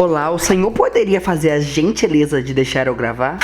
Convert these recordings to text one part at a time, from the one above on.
Olá, o senhor poderia fazer a gentileza de deixar eu gravar?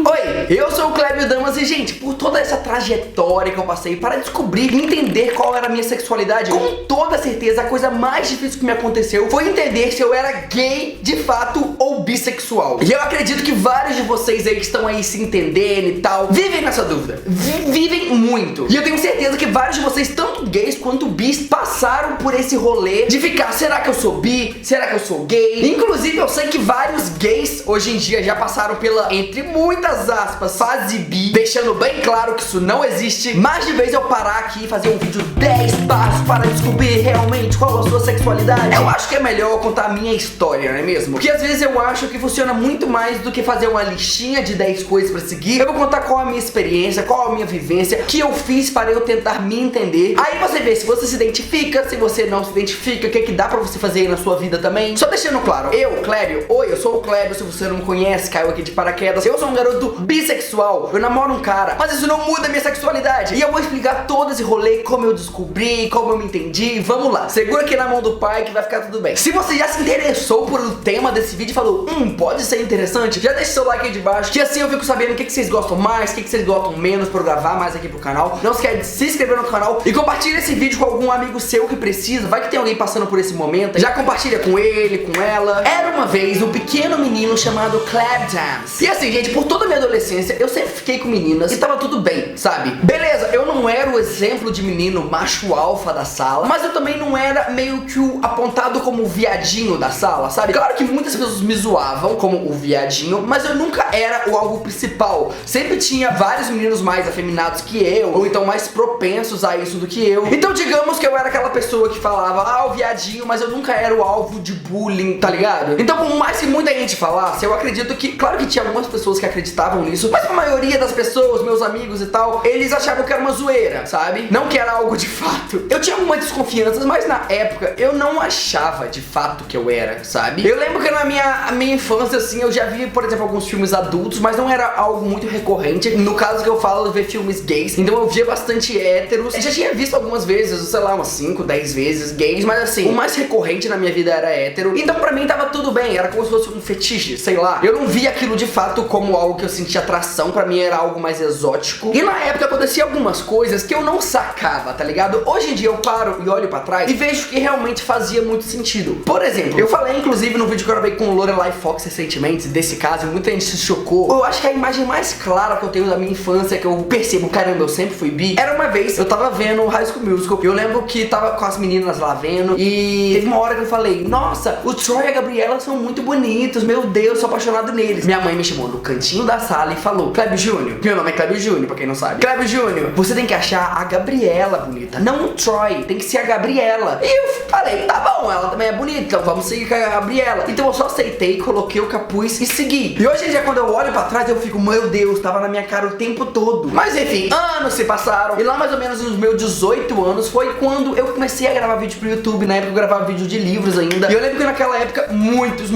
Oi, eu sou o Clébio Damas e, gente, por toda essa trajetória que eu passei para descobrir e entender qual era a minha sexualidade, com toda certeza a coisa mais difícil que me aconteceu foi entender se eu era gay de fato ou bissexual. E eu acredito que vários de vocês aí que estão aí se entendendo e tal, vivem nessa dúvida. Vivem muito. E eu tenho certeza que vários de vocês, tanto gays quanto bis, passaram por esse rolê de ficar, será que eu sou bi? Será que eu sou gay? Inclusive, eu sei que vários gays hoje em dia já passaram pela, entre muitas aspas, fase bi, deixando bem claro que isso não existe. Mas de vez eu parar aqui e fazer um vídeo 10 passos para descobrir realmente qual a sua sexualidade, eu acho que é melhor eu contar a minha história, não é mesmo? Porque às vezes eu acho que funciona muito mais do que fazer uma listinha de 10 coisas pra seguir. Eu vou contar qual a minha experiência, qual a minha vivência, que eu fiz para eu tentar me entender. Aí você vê se você se identifica, se você não se identifica, o que é que dá pra você fazer aí na sua vida também. Só deixando claro, eu, Clébio, oi, eu sou o Clébio, se você não me conhece, caiu aqui de paraquedas. Eu sou um garoto bissexual, eu namoro um cara, mas isso não muda a minha sexualidade. E eu vou explicar todo esse rolê, como eu descobri, como eu me entendi. Vamos lá, segura aqui na mão do pai que vai ficar tudo bem. Se você já se interessou por o tema desse vídeo e falou, pode ser interessante, já deixa seu like aí de baixo, que assim eu fico sabendo o que vocês gostam mais, o que vocês gostam menos pra eu gravar mais aqui pro canal. Não esquece de se inscrever no canal e compartilha esse vídeo com algum amigo seu que precisa. Vai que tem alguém passando por esse momento, já compartilha com ele, com ela. Era uma vez um pequeno menino chamado Clébio Damas. E assim, gente, por toda a minha adolescência eu sempre fiquei com meninas e tava tudo bem, sabe? Beleza, eu não era o exemplo de menino macho alfa da sala, mas eu também não era meio que o apontado como o viadinho da sala, sabe? Claro que muitas pessoas me zoavam como o viadinho, mas eu nunca era o alvo principal. Sempre tinha vários meninos mais afeminados que eu, ou então mais propensos a isso do que eu. Então digamos que eu era aquela pessoa que falava, o viadinho, mas eu nunca era o alvo de bullying, tá ligado? Então por mais que muita gente falasse, eu acredito que, claro que tinha algumas pessoas que acreditavam nisso, mas a maioria das pessoas, meus amigos e tal, eles achavam que era uma zoeira, sabe? Não que era algo de fato. Eu tinha algumas desconfianças, mas na época eu não achava de fato que eu era, sabe? Eu lembro que na minha infância, assim, eu já vi, por exemplo, alguns filmes adultos, mas não era algo muito recorrente. No caso que eu falo, ver filmes gays, então eu via bastante héteros. Eu já tinha visto algumas vezes, sei lá, umas 5, 10 vezes gays, mas assim, o mais recorrente na minha vida era hétero. Então pra mim tava tudo bem, era como se fosse um fetiche, sei lá. Eu não via aquilo de fato como algo que eu sentia atração, pra mim era algo mais exótico. E na época acontecia algumas coisas que eu não sacava, tá ligado? Hoje em dia eu paro e olho pra trás e vejo que realmente fazia muito sentido. Por exemplo, eu falei inclusive no vídeo que eu gravei com o Lorelai Fox recentemente, desse caso, e muita gente se chocou. Eu acho que a imagem mais clara que eu tenho da minha infância, que eu percebo, caramba, eu sempre fui bi, era uma vez, eu tava vendo o High School Musical, eu lembro que tava com as meninas lá vendo, e teve uma hora que eu falei, nossa, o Troy e a Gabriela são muito bonitos, meu Deus, sou apaixonado neles. Minha mãe me chamou no cantinho da sala e falou, Clébio Júnior, meu nome é Clébio Júnior, pra quem não sabe. Clébio Júnior, você tem que achar a Gabriela bonita, não o Troy, tem que ser a Gabriela. E eu falei, tá bom, ela também é bonita, então vamos seguir com a Gabriela. Então eu só aceitei, coloquei o capuz e segui. E hoje em dia, quando eu olho pra trás, eu fico, meu Deus, tava na minha cara o tempo todo. Mas enfim, anos se passaram, e lá mais ou menos nos meus 18 anos foi quando eu comecei a gravar vídeo pro YouTube. Na época eu gravava vídeo de livros ainda. E eu lembro que naquela época, muitos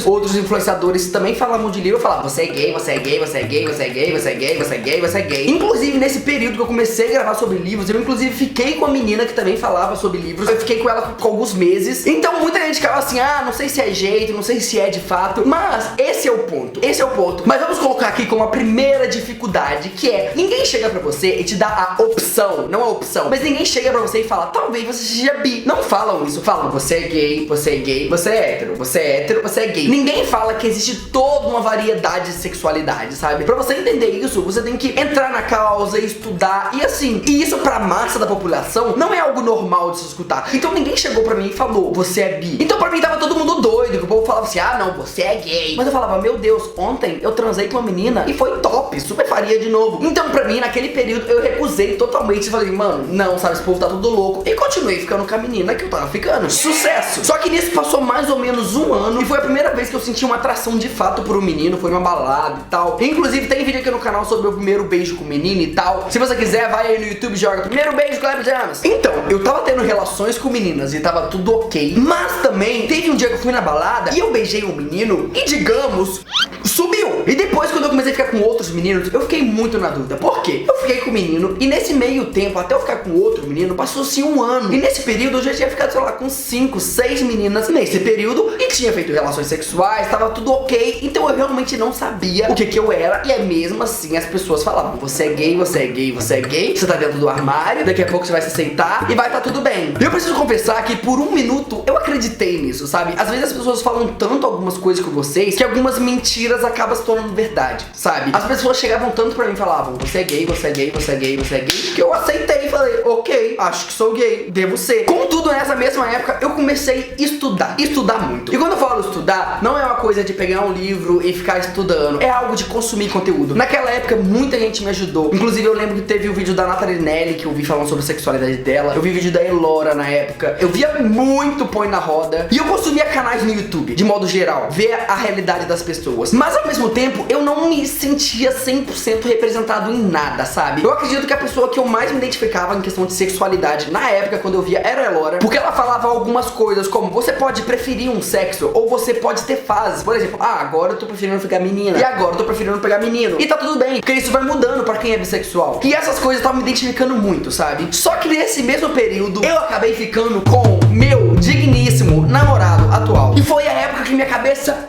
outros influenciadores também falavam de livro. Eu falava, você é gay, você é gay, você é gay, você é gay, você é gay, você é gay, você é gay. Inclusive, nesse período que eu comecei a gravar sobre livros, eu inclusive fiquei com uma menina que também falava sobre livros. Eu fiquei com ela por alguns meses. Então muita gente ficava assim, não sei se é jeito, não sei se é de fato. Mas esse é o ponto, esse é o ponto. Mas vamos colocar aqui como a primeira dificuldade, que é, ninguém chega pra você e te dá a opção, não a opção, mas ninguém chega pra você e fala, talvez você seja bi. Não falam isso, falam, você é gay, você é gay, você é hétero, você é hétero, você é gay. Ninguém fala que existe toda uma variedade de sexualidade, sabe? Pra você entender isso, você tem que entrar na causa, estudar, e assim, e isso pra massa da população não é algo normal de se escutar. Então ninguém chegou pra mim e falou, você é bi. Então pra mim tava todo mundo doido, que o povo falava assim, não, você é gay. Mas eu falava, meu Deus, ontem eu transei com uma menina e foi top, super faria de novo. Então pra mim, naquele período, eu recusei totalmente e falei, mano, não, sabe, esse povo tá tudo louco. E continuei ficando com a menina que eu tava ficando. Sucesso! Só que nisso passou mais ou menos um ano e foi a primeira vez que eu senti uma atração de fato por um menino, foi numa balada e tal. Inclusive tem vídeo aqui no canal sobre o meu primeiro beijo com menino e tal. Se você quiser, vai aí no YouTube e joga primeiro beijo com Clébio Damas. Então, eu tava tendo relações com meninas e tava tudo ok. Mas também teve um dia que eu fui na balada e eu beijei um menino e, digamos, subiu. entendeu? E depois, quando eu comecei a ficar com outros meninos, eu fiquei muito na dúvida. Por quê? Eu fiquei com o menino e nesse meio tempo, até eu ficar com outro menino, passou-se um ano. E nesse período eu já tinha ficado, sei lá, com 5, 6 meninas nesse período e tinha feito relações sexuais, tava tudo ok. Então eu realmente não sabia o que eu era. E é mesmo assim as pessoas falavam: você é gay, você é gay, você é gay, você tá dentro do armário, daqui a pouco você vai se aceitar e vai tá tudo bem. Eu preciso confessar que por um minuto eu acreditei nisso, sabe? Às vezes as pessoas falam tanto algumas coisas com vocês que algumas mentiras acabam se tornando verdade, sabe? As pessoas chegavam tanto pra mim e falavam: você é gay, você é gay, você é gay, você é gay, que eu aceitei e falei: ok, acho que sou gay, devo ser. Contudo, nessa mesma época eu comecei a estudar muito. E quando eu falo estudar, não é uma coisa de pegar um livro e ficar estudando, é algo de consumir conteúdo. Naquela época muita gente me ajudou. Inclusive eu lembro que teve o vídeo da Nathalie Nelly que eu vi falando sobre a sexualidade dela. Eu vi o vídeo da Elora na época. Eu via muito Põe na Roda. E eu consumia canais no YouTube, de modo geral, ver a realidade das pessoas. Mas ao mesmo tempo, eu não me sentia 100% representado em nada, sabe? Eu acredito que a pessoa que eu mais me identificava em questão de sexualidade na época, quando eu via, era a Elora. Porque ela falava algumas coisas como: você pode preferir um sexo, ou você pode ter fases. Por exemplo, agora eu tô preferindo ficar menina, e agora eu tô preferindo pegar menino. E tá tudo bem, porque isso vai mudando pra quem é bissexual. E essas coisas estavam me identificando muito, sabe? Só que nesse mesmo período, eu acabei ficando com meu digníssimo namorado atual. E foi a época que minha cabeça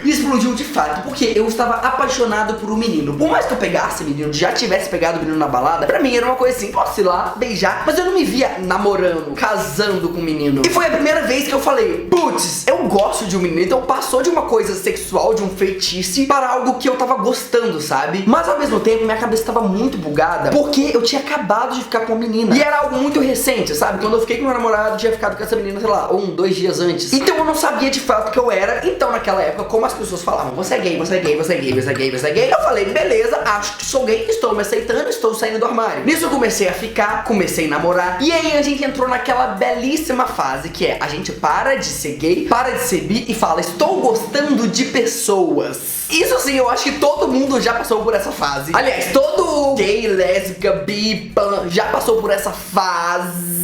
explodiu de fato, porque eu estava apaixonado por um menino. Por mais que eu pegasse menino, já tivesse pegado o menino na balada, pra mim era uma coisa assim: posso ir lá, beijar, mas eu não me via namorando, casando com o menino. E foi a primeira vez que eu falei: putz, eu gosto de um menino. Então passou de uma coisa sexual, de um feitiço, para algo que eu tava gostando, sabe? Mas ao mesmo tempo, minha cabeça tava muito bugada, porque eu tinha acabado de ficar com uma menina. E era algo muito recente, sabe? Quando eu fiquei com meu namorado, eu tinha ficado com essa menina, sei lá, 1, 2 dias antes. Então eu não sabia de fato o que eu era. Então naquela época, como as pessoas falavam: você é gay, você é gay, você é gay, você é gay, você é gay, eu falei: beleza, acho que sou gay, estou me aceitando, estou saindo do armário. Nisso eu comecei a ficar, comecei a namorar. E aí a gente entrou naquela belíssima fase que é: a gente para de ser gay, para de ser bi e fala: estou gostando de pessoas. Isso sim, eu acho que todo mundo já passou por essa fase. Aliás, todo gay, lésbica, bi, pan já passou por essa fase.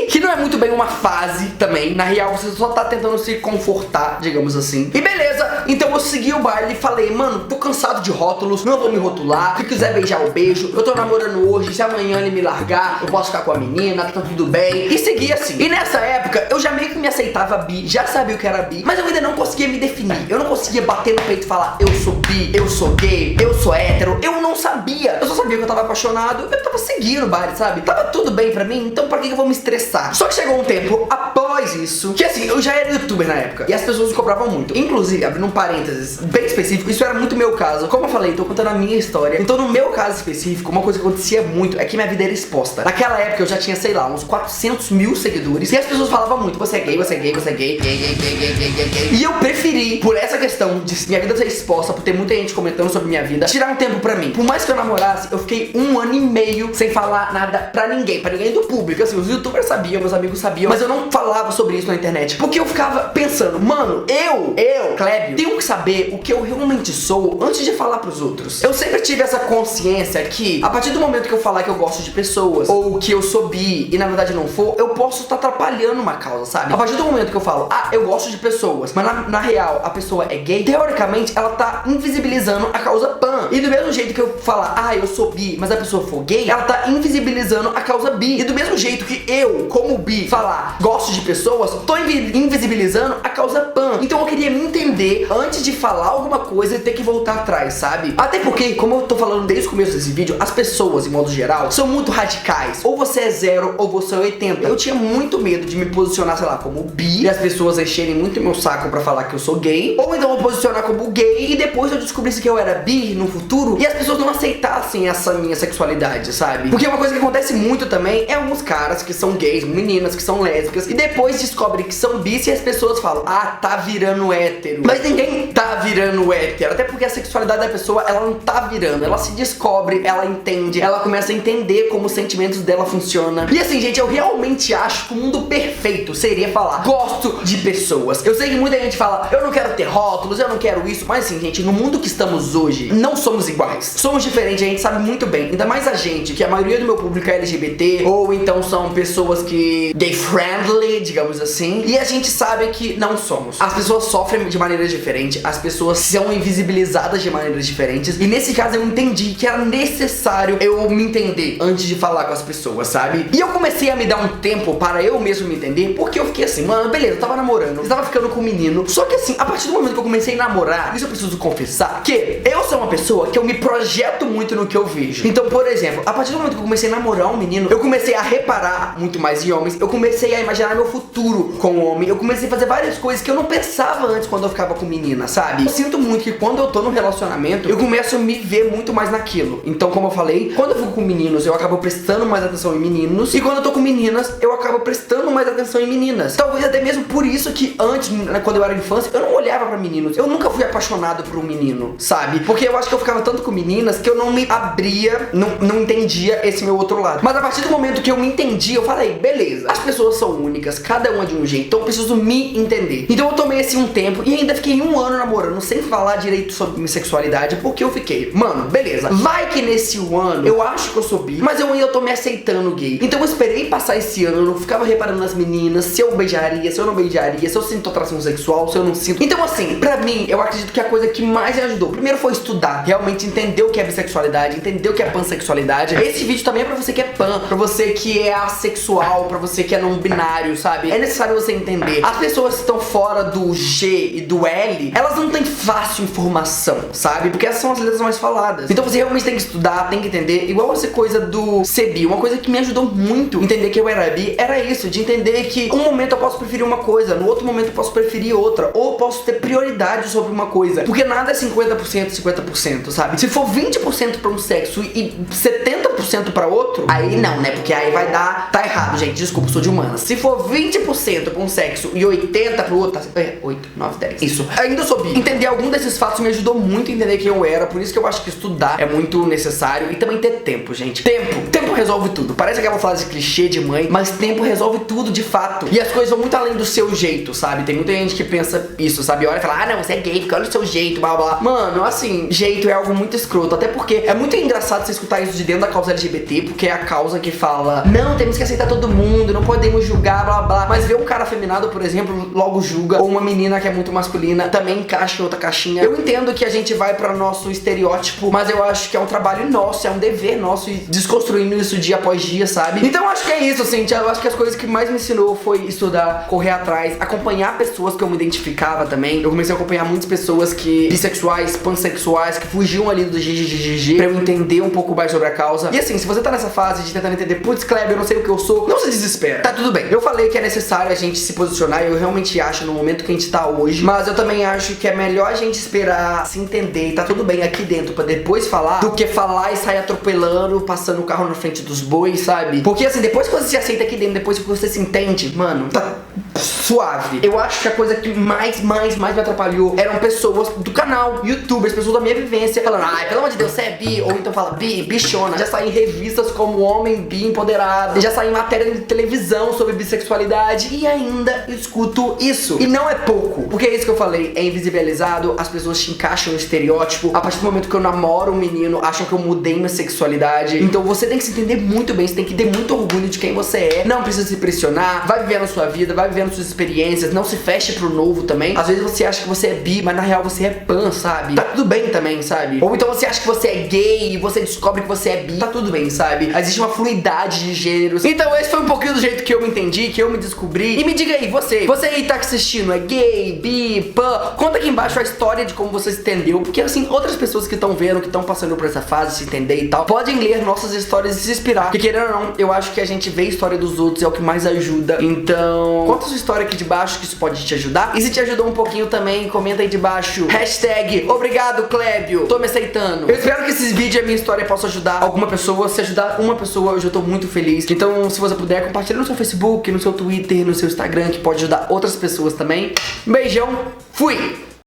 Que não é muito bem uma fase também. Na real, você só tá tentando se confortar, digamos assim. E beleza, então eu segui o baile e falei: mano, tô cansado de rótulos, não vou me rotular. Se quiser beijar, eu beijo. Eu tô namorando hoje, se amanhã ele me largar, eu posso ficar com a menina, tá tudo bem. E segui assim. E nessa época, eu já meio que me aceitava bi, já sabia o que era bi, mas eu ainda não conseguia me definir. Eu não conseguia bater no peito e falar: eu sou bi, eu sou gay, eu sou hétero. Eu não sabia. Eu só sabia que eu tava apaixonado, eu tava seguindo o baile, sabe? Tava tudo bem pra mim, então pra que eu vou me estressar? Só que chegou um tempo após isso, que assim, eu já era youtuber na época, e as pessoas me cobravam muito. Inclusive, abrindo um parênteses bem específico, isso era muito meu caso. Como eu falei, tô contando a minha história. Então no meu caso específico, uma coisa que acontecia muito é que minha vida era exposta. Naquela época eu já tinha, sei lá, uns 400 mil seguidores, e as pessoas falavam muito: você é gay, você é gay, você é gay, gay, gay, gay, gay, gay, gay, gay. E eu preferi, por essa questão de minha vida ser exposta, por ter muita gente comentando sobre minha vida, tirar um tempo pra mim. Por mais que eu namorasse, eu fiquei 1 ano e meio sem falar nada pra ninguém do público. Assim, os youtubers sabiam, meus amigos sabiam, mas eu não falava sobre isso na internet, porque eu ficava pensando: mano, eu, Clébio, tenho que saber o que eu realmente sou antes de falar pros outros. Eu sempre tive essa consciência que, a partir do momento que eu falar que eu gosto de pessoas, ou que eu sou bi, e na verdade não for, eu posso estar atrapalhando uma causa, sabe? A partir do momento que eu falo: eu gosto de pessoas, mas na real, a pessoa é gay, teoricamente, ela tá invisibilizando a causa pan. E do mesmo jeito que eu falar: eu sou bi, mas a pessoa for gay, ela tá invisibilizando a causa bi. E do mesmo jeito que eu, como bi, falar gosto de pessoas, tô invisibilizando a causa pan. Então eu queria me entender antes de falar alguma coisa e ter que voltar atrás, sabe? Até porque, como eu tô falando desde o começo desse vídeo, as pessoas, em modo geral, são muito radicais. Ou você é 0 ou você é 80. Eu tinha muito medo de me posicionar, sei lá, como bi, e as pessoas encherem muito meu saco pra falar que eu sou gay. Ou então eu posicionar como gay e depois eu descobrisse que eu era bi no futuro e as pessoas não aceitassem essa minha sexualidade, sabe? Porque uma coisa que acontece muito também é alguns caras que são gays, meninas que são lésbicas, e depois descobrem que são bis e as pessoas falam: tá virando hétero. Mas ninguém tá virando hétero, até porque a sexualidade da pessoa, ela não tá virando, ela se descobre, ela entende, ela começa a entender como os sentimentos dela funcionam. E assim, gente, eu realmente acho que o mundo perfeito seria falar: gosto de pessoas. Eu sei que muita gente fala: eu não quero ter rótulos, eu não quero isso, mas assim, gente, no mundo que estamos hoje, não somos iguais, somos diferentes, a gente sabe muito bem. Ainda mais a gente, que a maioria do meu público é LGBT, ou então são pessoas que gay friendly, digamos assim, e a gente sabe que não somos. As pessoas sofrem de maneiras diferentes, as pessoas são invisibilizadas de maneiras diferentes, e nesse caso eu entendi que era necessário eu me entender antes de falar com as pessoas, sabe? E eu comecei a me dar um tempo para eu mesmo me entender, porque eu fiquei assim, mano, beleza, eu tava namorando, eu tava ficando com um menino, só que assim, a partir do momento que eu comecei a namorar, isso eu preciso confessar, que eu sou uma pessoa que eu me projeto muito no que eu vejo. Então, por exemplo, a partir do momento que eu comecei a namorar um menino, eu comecei a reparar muito mais em homens, eu comecei a imaginar meu futuro com o homem, eu comecei a fazer várias coisas que eu não pensava antes quando eu ficava com menina, sabe? Eu sinto muito que quando eu tô no relacionamento, eu começo a me ver muito mais naquilo. Então, como eu falei, quando eu fico com meninos, eu acabo prestando mais atenção em meninos, e quando eu tô com meninas, eu acabo prestando mais atenção em meninas. Talvez até mesmo por isso que antes, né, quando eu era infância, eu não olhava pra meninos, eu nunca fui apaixonado por um menino, sabe? Porque eu acho que eu ficava tanto com meninas que eu não me abria, não entendia esse meu outro lado. Mas a partir do momento que eu me entendi, eu falei, beleza, as pessoas são únicas, cada uma de um jeito, então eu preciso me entender. Então eu tomei assim um tempo e ainda fiquei um ano namorando sem falar direito sobre minha sexualidade, porque eu fiquei, mano, beleza, vai que nesse ano eu acho que eu sou bi, mas eu ainda tô me aceitando gay. Então eu esperei passar esse ano, eu ficava reparando nas meninas, se eu beijaria, se eu não beijaria, se eu sinto atração sexual, se eu não sinto. Então assim, pra mim, eu acredito que a coisa que mais me ajudou, primeiro foi estudar, realmente entender o que é bissexualidade, entender o que é pansexualidade. Esse vídeo também é pra você que é pan, pra você que é assexual, pra você que é não binário, sabe? É necessário você entender. As pessoas que estão fora do G e do L, elas não têm fácil informação, sabe? Porque essas são as letras mais faladas. Então você realmente tem que estudar, tem que entender. Igual essa coisa do ser bi, uma coisa que me ajudou muito entender que eu era bi, era isso, de entender que um momento eu posso preferir uma coisa, no outro momento eu posso preferir outra, ou eu posso ter prioridade sobre uma coisa, porque nada é 50%, 50%, sabe? Se for 20% pra um sexo e 70% pra outro, aí não, né? Porque aí vai dar, tá errado, gente, desculpa, sou de humanas. Se for 20% pra um sexo e 80% pro outro, tá, 8, 9, 10, isso, ainda sou bi. Entender algum desses fatos me ajudou muito a entender quem eu era, por isso que eu acho que estudar é muito necessário, e também ter tempo, gente. Tempo resolve tudo. Parece aquela frase clichê de mãe, mas tempo resolve tudo de fato. E as coisas vão muito além do seu jeito, sabe? Tem muita gente que pensa isso, sabe? Olha e fala, ah não, você é gay, fica olha o seu jeito, blá blá. Mano, assim, jeito é algo muito escroto, até porque é muito engraçado você escutar isso de dentro da causa LGBT, porque é a causa que fala, não, temos que aceitar todo mundo, não podemos julgar, blá blá. Mas ver um cara afeminado, por exemplo, logo julga, ou uma menina que é muito masculina, também encaixa em outra caixinha. Eu entendo que a gente vai para nosso estereótipo, mas eu acho que é um trabalho nosso, é um dever nosso ir desconstruindo isso dia após dia, sabe? Então eu acho que é isso, assim, eu acho que as coisas que mais me ensinou foi estudar, correr atrás, acompanhar pessoas que eu me identificava também. Eu comecei a acompanhar muitas pessoas que bissexuais, pansexuais, que fugiam ali do GGGG, pra eu entender um pouco mais sobre a causa. E assim, se você tá nessa fase de tentar entender, putz, Kleber, eu não sei o que eu sou, não se desespera, tá tudo bem. Eu falei que é necessário a gente se posicionar, eu realmente acho no momento que a gente tá hoje, mas eu também acho que é melhor a gente esperar se entender e tá tudo bem aqui dentro pra depois falar, do que falar e sair atropelando, passando o carro na frente dos bois, sabe? Porque assim, depois que você se aceita aqui dentro, depois que você se entende, mano, tá suave. Eu acho que a coisa que mais me atrapalhou eram pessoas do canal, youtubers, pessoas da minha vivência, falando, ai, pelo amor de Deus, você é bi, ou então fala, bi, bichona. Já saí em revistas como Homem Bi Empoderado, já saí em matéria de televisão sobre bissexualidade, e ainda escuto isso. E não é pouco, porque é isso que eu falei, é invisibilizado, as pessoas te encaixam no estereótipo. A partir do momento que eu namoro um menino, acham que eu mudei minha sexualidade. Então você tem que se entender muito bem, você tem que ter muito orgulho de quem você é, não precisa se pressionar, vai vivendo a sua vida, vai vivendo suas experiências, não se feche pro novo também. Às vezes você acha que você é bi, mas na real você é pan, sabe? Tá tudo bem também, sabe? Ou então você acha que você é gay e você descobre que você é bi, tá tudo bem, sabe? Existe uma fluidade de gêneros. Então esse foi um pouquinho do jeito que eu me entendi, que eu me descobri. E me diga aí, você aí tá assistindo, é gay, bi, pan? Conta aqui embaixo a história de como você se entendeu, porque assim, outras pessoas que estão vendo, que estão passando por essa fase, se entender e tal, podem ler nossas histórias e se inspirar. Porque querendo ou não, eu acho que a gente vê a história dos outros é o que mais ajuda. Então, conta a sua história aqui de baixo, que isso pode te ajudar. E se te ajudou um pouquinho também, comenta aí de baixo, hashtag obrigado Clébio, tô me aceitando. Eu espero que esses vídeos e a minha história possam ajudar alguma pessoa. Se ajudar uma pessoa, eu já tô muito feliz. Então, se você puder, compartilha no seu Facebook, no seu Twitter, no seu Instagram, que pode ajudar outras pessoas também. Um beijão, fui!